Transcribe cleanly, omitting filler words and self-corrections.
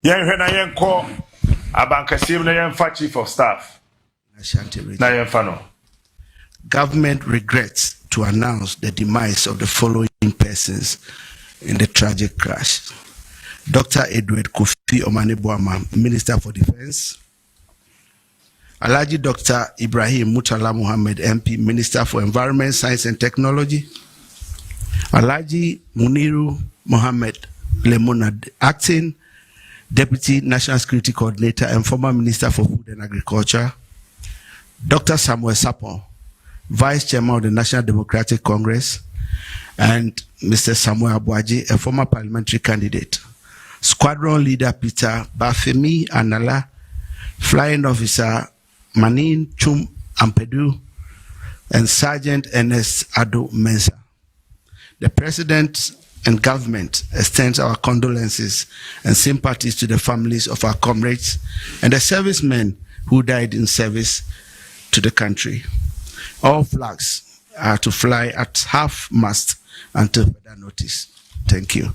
Yen hwe na yen ko abankasim na yen fa chief of staff. Na yen fa no. Government regrets to announce the demise of the following persons in the tragic crash. Dr. Edward Kofi Omane Boamah, Minister for Defense. Alhaji Dr. Ibrahim Murtala Mohammed, MP, Minister for Environment, Science and Technology. Alhaji Muniru Mohammed Lemonad, Acting Deputy National Security Coordinator and former Minister for Food and Agriculture. Dr. Samuel Sapon, Vice Chairman of the National Democratic Congress, and Mr. Samuel Abuaji, a former parliamentary candidate. Squadron Leader Peter Bafemi Anala, Flying Officer Manin Chum Ampedu, and Sergeant Ernest Ado Mensa. The President and government extends our condolences and sympathies to the families of our comrades and the servicemen who died in service to the country. All flags are to fly at half-mast until further notice. Thank you.